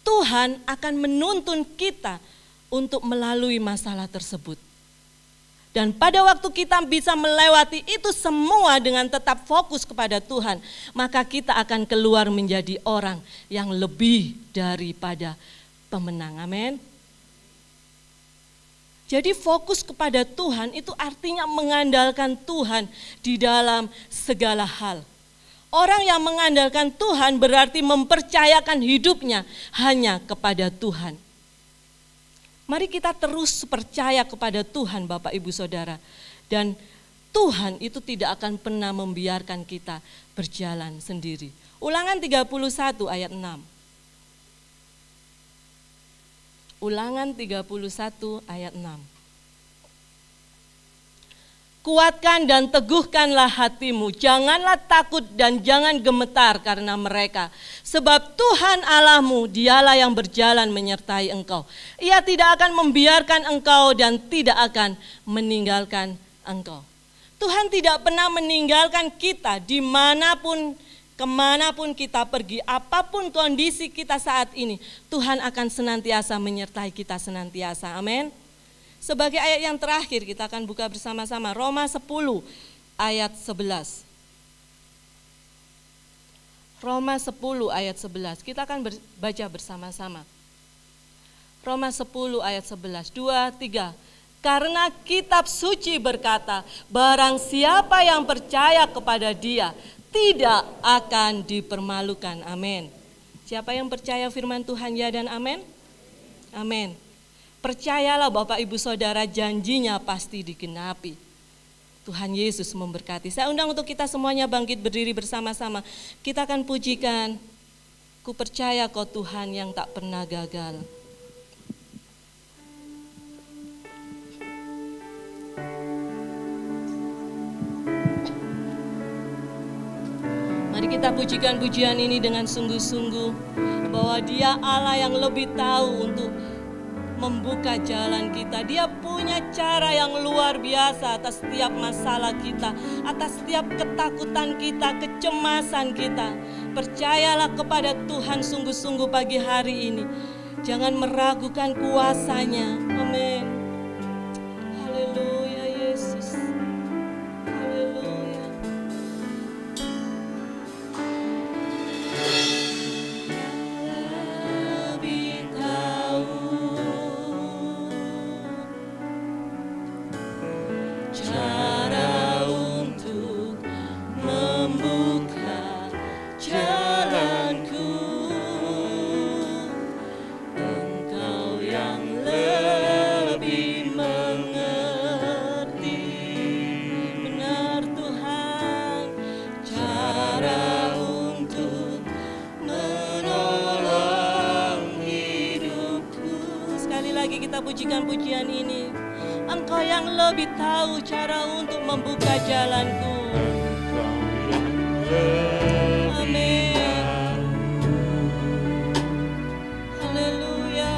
Tuhan akan menuntun kita untuk melalui masalah tersebut. Dan pada waktu kita bisa melewati itu semua dengan tetap fokus kepada Tuhan, maka kita akan keluar menjadi orang yang lebih daripada pemenang. Amin. Jadi fokus kepada Tuhan itu artinya mengandalkan Tuhan di dalam segala hal. Orang yang mengandalkan Tuhan berarti mempercayakan hidupnya hanya kepada Tuhan. Mari kita terus percaya kepada Tuhan Bapak Ibu Saudara. Dan Tuhan itu tidak akan pernah membiarkan kita berjalan sendiri. Ulangan 31 ayat 6. Ulangan 31 ayat 6. Kuatkan dan teguhkanlah hatimu, janganlah takut dan jangan gemetar karena mereka. Sebab Tuhan Allahmu, dialah yang berjalan menyertai engkau. Ia tidak akan membiarkan engkau dan tidak akan meninggalkan engkau. Tuhan tidak pernah meninggalkan kita dimanapun, kemanapun kita pergi, apapun kondisi kita saat ini. Tuhan akan senantiasa menyertai kita senantiasa, amin. Sebagai ayat yang terakhir kita akan buka bersama-sama Roma 10 ayat 11. Roma 10 ayat 11. Kita akan baca bersama-sama. Roma 10 ayat 11. 2, 3. Karena kitab suci berkata, barang siapa yang percaya kepada Dia tidak akan dipermalukan. Amin. Siapa yang percaya firman Tuhan ya dan amin? Amin. Percayalah Bapak Ibu Saudara, janjinya pasti digenapi. Tuhan Yesus memberkati. Saya undang untuk kita semuanya bangkit berdiri bersama-sama. Kita akan pujikan, ku percaya Kau Tuhan yang tak pernah gagal. Mari kita pujikan pujian ini dengan sungguh-sungguh, bahwa Dia Allah yang lebih tahu untuk membuka jalan kita. Dia punya cara yang luar biasa atas setiap masalah kita, atas setiap ketakutan kita, kecemasan kita. Percayalah kepada Tuhan sungguh-sungguh pagi hari ini. Jangan meragukan kuasa-Nya. Amin. Haleluya Yesus. Haleluya. Lebih tahu cara untuk membuka jalanku. Engkau yang lebih pujikan pujian ini. Engkau yang lebih tahu cara untuk membuka jalanku. Amin. Haleluya.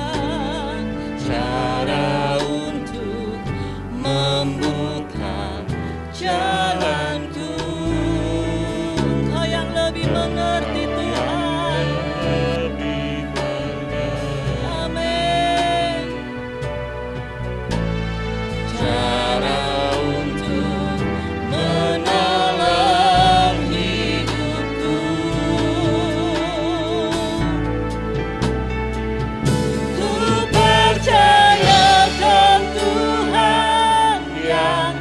Cara untuk membuka jalanku. Engkau yang lebih mengerti Tuhan. Amin. Cara untuk menolong hidupku. Ku percayakan Tuhan yang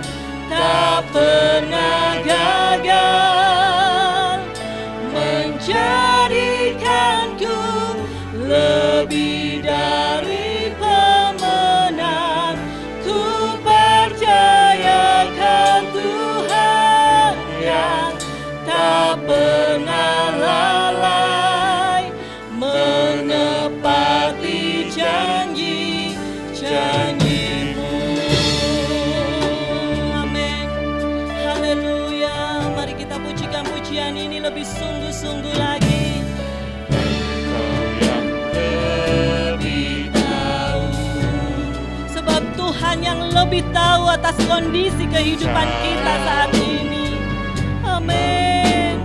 tak pernah gagal menjadikanku lebih dari pemenang. Ku percayakan Tuhan yang tak pernah lalai menepati janji-janji-Mu. Amin. Haleluya. Mari kita pujikan pujian ini lebih sungguh-sungguh lagi. Lebih tahu. Sebab Tuhan yang lebih tahu atas kondisi kehidupan kita saat ini. Amin.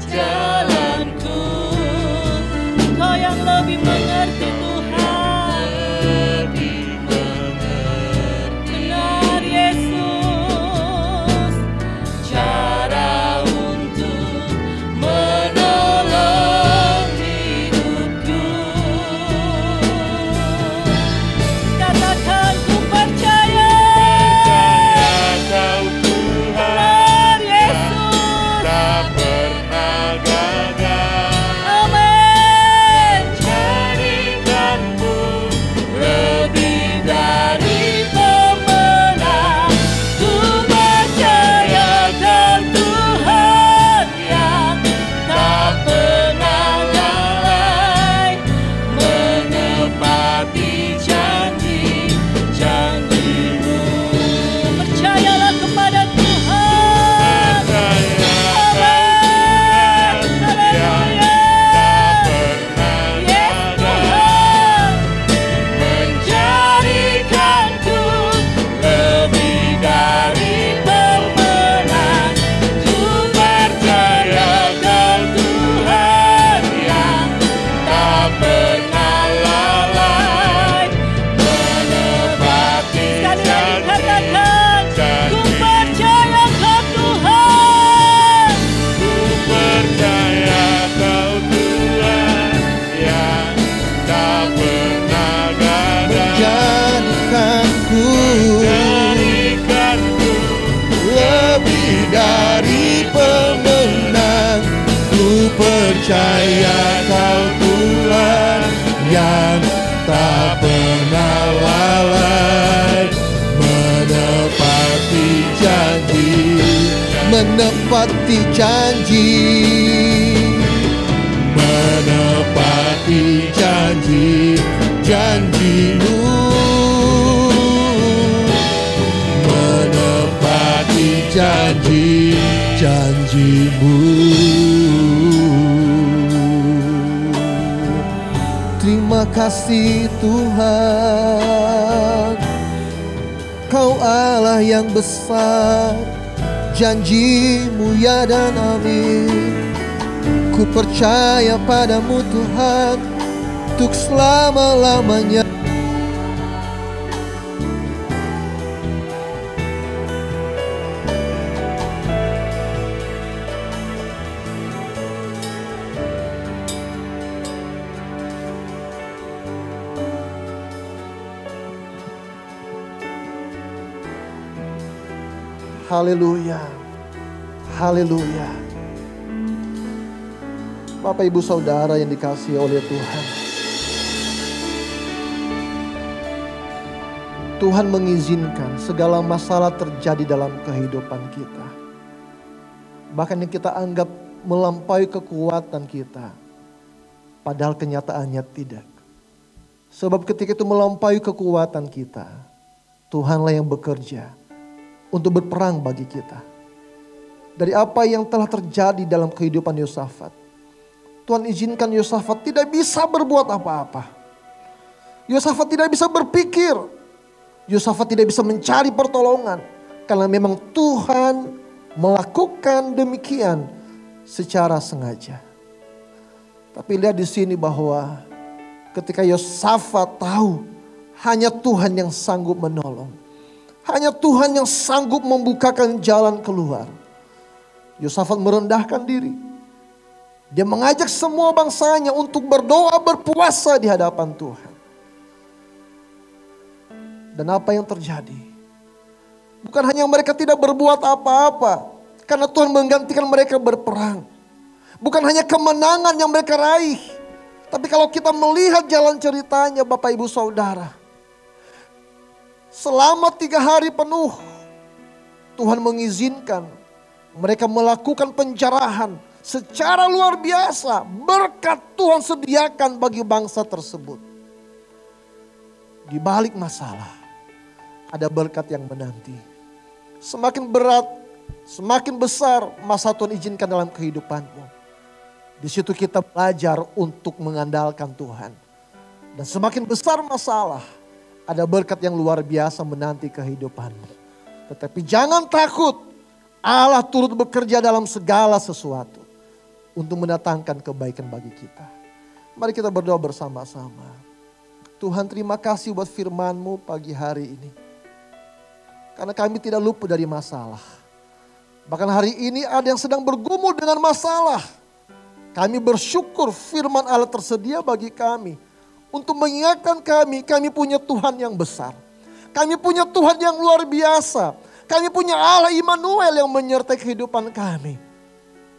Jalanku, Engkau yang lebih mengerti Tuhan. Benar Yesus. Cara untuk menolong hidupku. Katakan ku percaya. Kau Tuhan Benar Yesus. tak pernah gagal. Amin. Jadikanku Lebih dari pemenang. Ku percayakan Tuhan yang tak pernah lalai menepati janji-janji-Mu. Percayalah kepada Tuhan. Amin. Haleluya. Yes Tuhan. Menjadikanku lebih dari pemenang. Ku percayakan Tuhan yang tak pernah lalai menepati. Sekali lagi katakan, ku percayakan Tuhan. Ku percaya Kau Tuhan yang tak pernah gagal. Menjadikanku Jadikanku lebih dari pemenang. Ku percaya Kau Tuhan yang tak pernah lalai menepati janji, menepati janji, menepati janji-janji-Mu, menepati janji-janji-Mu. Terima kasih Tuhan, Kau Allah yang besar, janji-Mu ya dan amin. Ku percaya padamu Tuhan, untuk selama-lamanya. Haleluya, haleluya. Bapak Ibu Saudara yang dikasihi oleh Tuhan, Tuhan mengizinkan segala masalah terjadi dalam kehidupan kita. Bahkan yang kita anggap melampaui kekuatan kita, padahal kenyataannya tidak. Sebab ketika itu melampaui kekuatan kita, Tuhanlah yang bekerja untuk berperang bagi kita. Dari apa yang telah terjadi dalam kehidupan Yosafat, Tuhan izinkan Yosafat tidak bisa berbuat apa-apa. Yosafat tidak bisa berpikir. Yosafat tidak bisa mencari pertolongan. Karena memang Tuhan melakukan demikian secara sengaja. Tapi lihat di sini bahwa ketika Yosafat tahu hanya Tuhan yang sanggup menolong. Hanya Tuhan yang sanggup membukakan jalan keluar. Yosafat merendahkan diri. Dia mengajak semua bangsanya untuk berdoa berpuasa di hadapan Tuhan. Dan apa yang terjadi? Bukan hanya mereka tidak berbuat apa-apa. Karena Tuhan menggantikan mereka berperang. Bukan hanya kemenangan yang mereka raih. Tapi kalau kita melihat jalan ceritanya Bapak Ibu Saudara. Selama 3 hari penuh Tuhan mengizinkan mereka melakukan penjarahan secara luar biasa. Berkat Tuhan sediakan bagi bangsa tersebut. Di balik masalah ada berkat yang menanti. Semakin berat, semakin besar masa Tuhan izinkan dalam kehidupanmu. Di situ kita belajar untuk mengandalkan Tuhan. Dan semakin besar masalah, ada berkat yang luar biasa menanti kehidupanmu. Tetapi jangan takut, Allah turut bekerja dalam segala sesuatu untuk mendatangkan kebaikan bagi kita. Mari kita berdoa bersama-sama. Tuhan, terima kasih buat firman-Mu pagi hari ini. Karena kami tidak luput dari masalah. Bahkan hari ini ada yang sedang bergumul dengan masalah. Kami bersyukur firman Allah tersedia bagi kami. Untuk mengingatkan kami punya Tuhan yang besar. Kami punya Tuhan yang luar biasa. Kami punya Allah Immanuel yang menyertai kehidupan kami.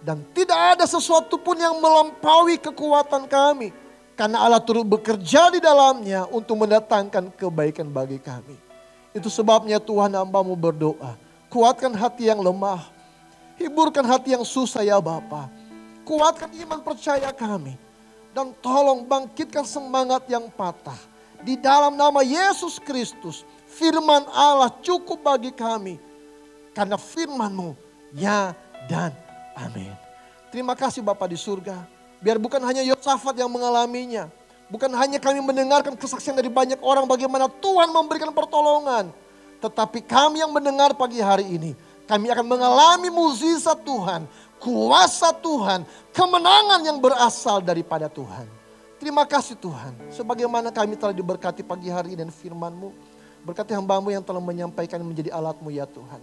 Dan tidak ada sesuatu pun yang melampaui kekuatan kami. Karena Allah turut bekerja di dalamnya untuk mendatangkan kebaikan bagi kami. Itu sebabnya Tuhan, hamba-Mu berdoa. Kuatkan hati yang lemah. Hiburkan hati yang susah ya Bapa. Kuatkan iman percaya kami. Dan tolong bangkitkan semangat yang patah. Di dalam nama Yesus Kristus. Firman Allah cukup bagi kami. Karena firman-Mu ya dan amin. Terima kasih Bapa di surga. Biar bukan hanya Yosafat yang mengalaminya. Bukan hanya kami mendengarkan kesaksian dari banyak orang bagaimana Tuhan memberikan pertolongan. Tetapi kami yang mendengar pagi hari ini. Kami akan mengalami mukjizat Tuhan. Kuasa Tuhan. Kemenangan yang berasal daripada Tuhan. Terima kasih Tuhan. Sebagaimana kami telah diberkati pagi hari ini dan firman-Mu. Berkati hamba-Mu yang telah menyampaikan menjadi alat-Mu ya Tuhan.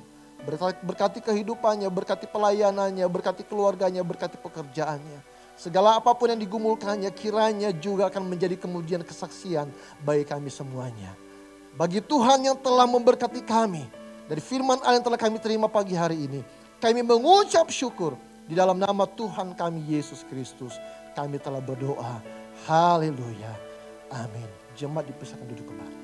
Berkati kehidupannya, berkati pelayanannya, berkati keluarganya, berkati pekerjaannya. Segala apapun yang digumulkannya kiranya juga akan menjadi kemudian kesaksian bagi kami semuanya. Bagi Tuhan yang telah memberkati kami dari firman Allah yang telah kami terima pagi hari ini. Kami mengucap syukur di dalam nama Tuhan kami Yesus Kristus. Kami telah berdoa. Haleluya. Amin. Jemaat dipersilakan duduk kembali.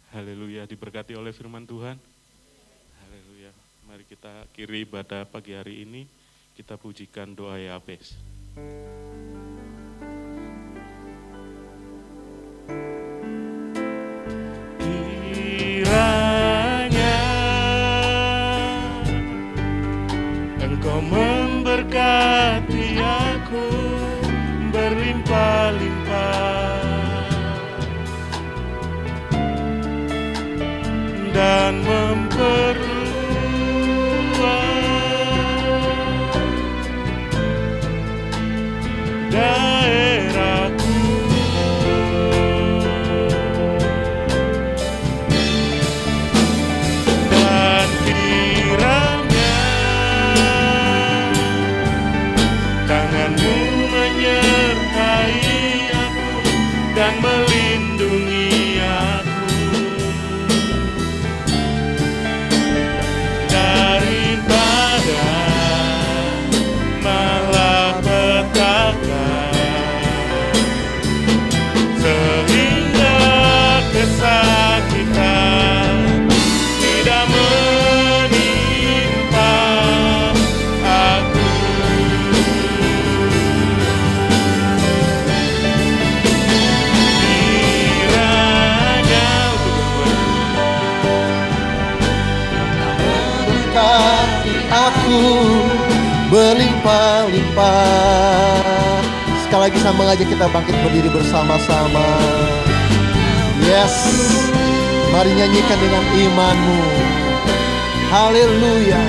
Haleluya, diberkati oleh firman Tuhan. Haleluya. Mari kita akhiri ibadah pagi hari ini. Kita pujikan doa Yabes. Kiranya Engkau memberkati aku berlimpah-limpah. Dan memperluas daerahku. Dan kiranya tangan-Mu menyertai aku dan melindungi aku. aku berlimpah-limpah. Sekali lagi saya mengajak kita bangkit berdiri bersama-sama. Yes, mari nyanyikan dengan imanmu. Haleluya.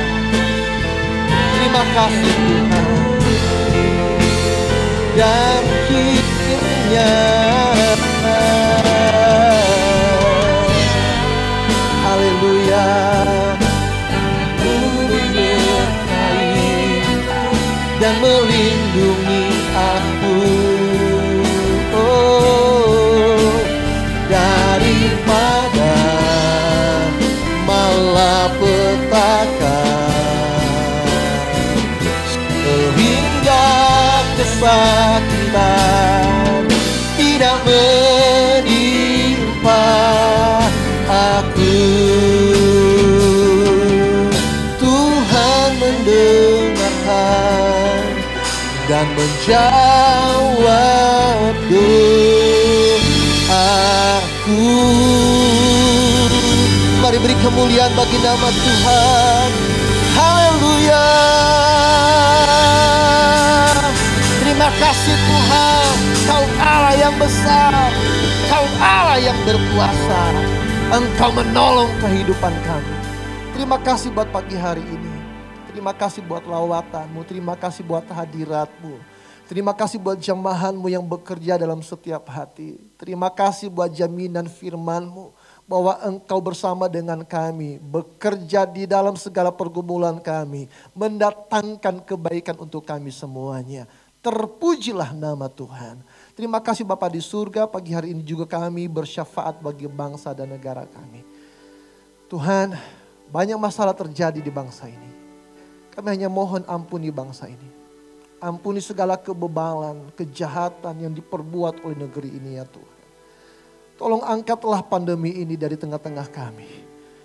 Terima kasih Tuhan. Dan kiranya haleluya menyertai dan melindungi aku, daripada malapetaka, sehingga kesakitan tidak menimpa aku. Tuhan mendengarkan dan menjawab doaku. Mari beri kemuliaan bagi nama Tuhan. Haleluya. Terima kasih Tuhan, Kau Allah yang besar, Kau Allah yang berkuasa. Engkau menolong kehidupan kami. Terima kasih buat pagi hari ini. Terima kasih buat lawatanmu, terima kasih buat hadiratmu. Terima kasih buat jemahanmu yang bekerja dalam setiap hati. Terima kasih buat jaminan firmanmu bahwa Engkau bersama dengan kami, bekerja di dalam segala pergumulan kami, mendatangkan kebaikan untuk kami semuanya. Terpujilah nama Tuhan. Terima kasih Bapa di surga, pagi hari ini juga kami bersyafaat bagi bangsa dan negara kami. Tuhan, banyak masalah terjadi di bangsa ini. Kami hanya mohon ampuni bangsa ini. Ampuni segala kebebalan, kejahatan yang diperbuat oleh negeri ini ya Tuhan. Tolong angkatlah pandemi ini dari tengah-tengah kami.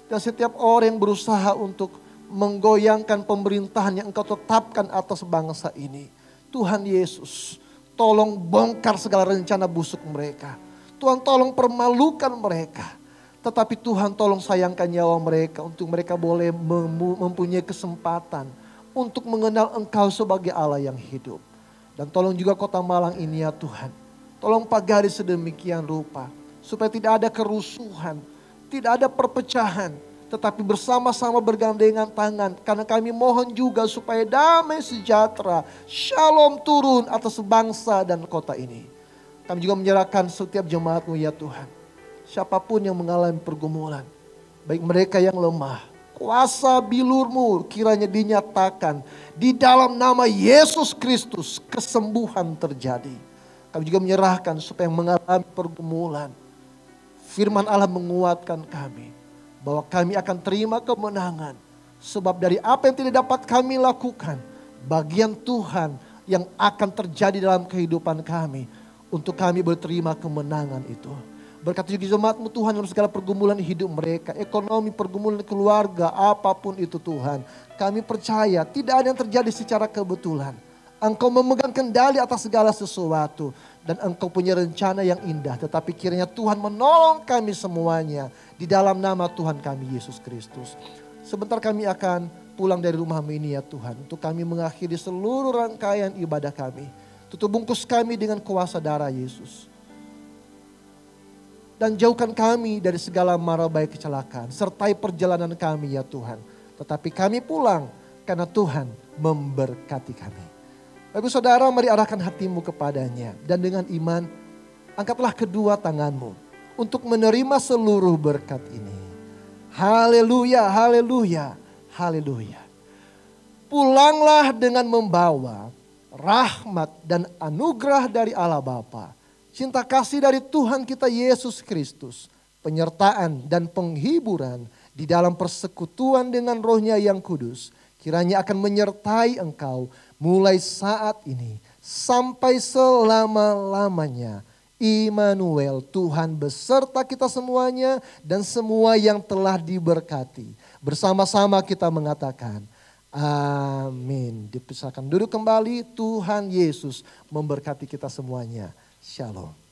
Dan setiap orang yang berusaha untuk menggoyangkan pemerintahan yang Engkau tetapkan atas bangsa ini. Tuhan Yesus, tolong bongkar segala rencana busuk mereka. Tuhan tolong permalukan mereka. Tetapi Tuhan tolong sayangkan nyawa mereka untuk mereka boleh mempunyai kesempatan untuk mengenal Engkau sebagai Allah yang hidup. Dan tolong juga kota Malang ini ya Tuhan. Tolong pagari sedemikian rupa. Supaya tidak ada kerusuhan, tidak ada perpecahan. Tetapi bersama-sama bergandengan tangan. Karena kami mohon juga supaya damai sejahtera, shalom turun atas bangsa dan kota ini. Kami juga menyerahkan setiap jemaat-Mu ya Tuhan. Siapapun yang mengalami pergumulan, baik mereka yang lemah, kuasa bilur-Mu kiranya dinyatakan. Di dalam nama Yesus Kristus kesembuhan terjadi. Kami juga menyerahkan supaya yang mengalami pergumulan, firman Allah menguatkan kami. Bahwa kami akan terima kemenangan. Sebab dari apa yang tidak dapat kami lakukan, bagian Tuhan yang akan terjadi dalam kehidupan kami. Untuk kami berterima kemenangan itu. Berkati juga jemaat-Mu Tuhan dalam segala pergumulan hidup mereka. Ekonomi, pergumulan keluarga, apapun itu Tuhan. Kami percaya tidak ada yang terjadi secara kebetulan. Engkau memegang kendali atas segala sesuatu. Dan Engkau punya rencana yang indah. Tetapi kiranya Tuhan menolong kami semuanya. Di dalam nama Tuhan kami Yesus Kristus. Sebentar kami akan pulang dari rumah-Mu ini ya Tuhan. Untuk kami mengakhiri seluruh rangkaian ibadah kami. Tutup bungkus kami dengan kuasa darah Yesus. Dan jauhkan kami dari segala mara bahaya kecelakaan. Sertai perjalanan kami ya Tuhan. Tetapi kami pulang karena Tuhan memberkati kami. Bapak saudara, mari arahkan hatimu kepadanya. Dan dengan iman, angkatlah kedua tanganmu untuk menerima seluruh berkat ini. Haleluya, haleluya, haleluya. Pulanglah dengan membawa rahmat dan anugerah dari Allah Bapa, cinta kasih dari Tuhan kita Yesus Kristus, penyertaan dan penghiburan di dalam persekutuan dengan Roh-Nya yang kudus, kiranya akan menyertai engkau mulai saat ini sampai selama-lamanya. Immanuel, Tuhan beserta kita semuanya dan semua yang telah diberkati. Bersama-sama kita mengatakan amin. Dipersilakan duduk kembali. Tuhan Yesus memberkati kita semuanya. Shalom.